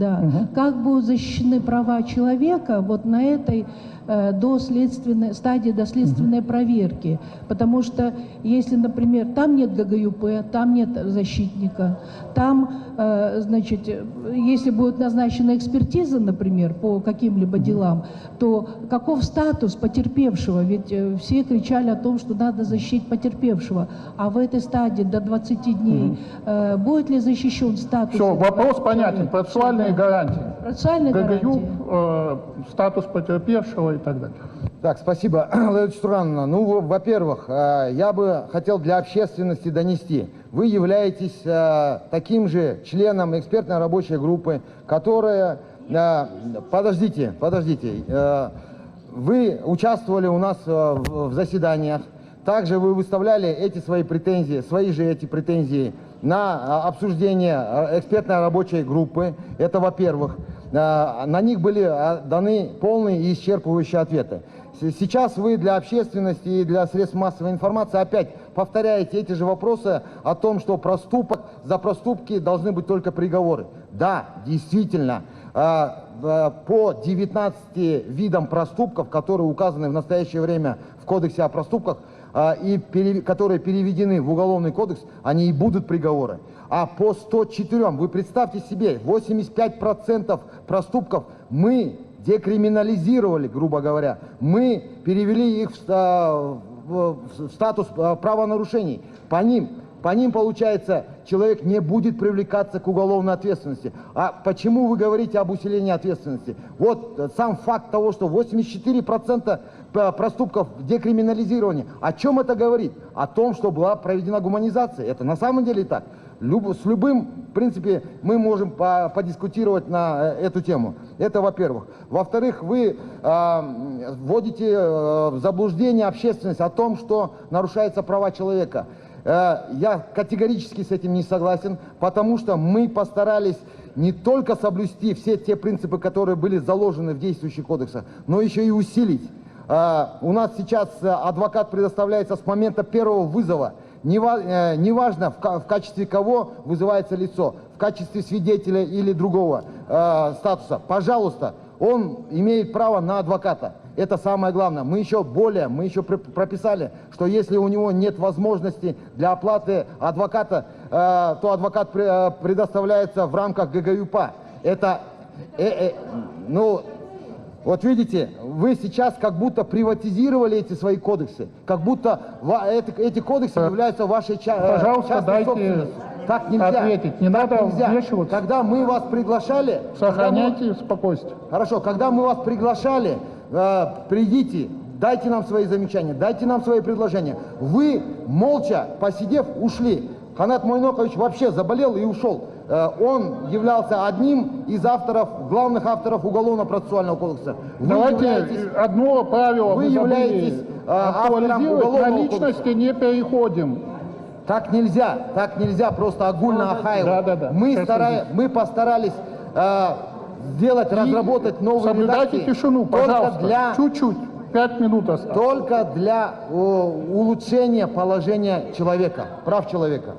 Да. Как будут защищены права человека вот на этой стадии доследственной проверки? Потому что если, например, там нет ГГЮП, там нет защитника, там, значит, если будет назначена экспертиза, например, по каким-либо делам, то каков статус потерпевшего? Ведь все кричали о том, что надо защитить потерпевшего. А в этой стадии до 20 дней будет ли защищен статус? Все, вопрос понятен. Процессуальные гарантии. Процессуальные гарантии. Статус потерпевшего и так далее. Так, спасибо, Лариса Турановна. Ну, во-первых, я бы хотел для общественности донести. Вы являетесь таким же членом экспертной рабочей группы, которая... Подождите. Вы участвовали у нас в заседаниях. Также вы выставляли эти свои претензии на обсуждение экспертной рабочей группы. Это во-первых. На них были даны полные и исчерпывающие ответы. Сейчас вы для общественности и для средств массовой информации опять повторяете эти же вопросы о том, что за проступки должны быть только приговоры. Да, действительно, по 19 видам проступков, которые указаны в настоящее время в Кодексе о проступках, и которые переведены в Уголовный кодекс, они и будут приговоры. А по 104, вы представьте себе, 85% проступков мы декриминализировали, грубо говоря. Мы перевели их в статус правонарушений. По ним, получается, человек не будет привлекаться к уголовной ответственности. А почему вы говорите об усилении ответственности? Вот сам факт того, что 84% проступков декриминализирования. О чем это говорит? О том, что была проведена гуманизация. Это на самом деле так. С любым, в принципе, мы можем подискутировать на эту тему. Это во-первых. Во-вторых, вы вводите в заблуждение общественность о том, что нарушаются права человека. Я категорически с этим не согласен, потому что мы постарались не только соблюсти все те принципы, которые были заложены в действующих кодексах, но еще и усилить. У нас сейчас адвокат предоставляется с момента первого вызова. Неважно, в качестве кого вызывается лицо, в качестве свидетеля или другого статуса. Пожалуйста, он имеет право на адвоката. Это самое главное. Мы еще прописали, что если у него нет возможности для оплаты адвоката, то адвокат предоставляется в рамках ГГЮПа. Вот видите, вы сейчас как будто приватизировали эти свои кодексы, как будто эти кодексы являются вашей частной собственностью. Так нельзя. Ответить. Не надо вмешиваться. Когда мы вас приглашали... Сохраняйте спокойствие. Хорошо, когда мы вас приглашали, придите, дайте нам свои замечания, дайте нам свои предложения. Вы, молча, посидев, ушли. Ханат Мойнокович вообще заболел и ушел. Он являлся одним из главных авторов Уголовно-процессуального кодекса. Давайте одно правило вы являетесь автором Уголовного на личности кодекса. не переходим. Так нельзя просто огульно ахаивать. Да. Мы постарались разработать новые редакции. Соблюдайте тишину, пожалуйста. Чуть-чуть. 5 минут осталось. Только для улучшения положения человека, прав человека.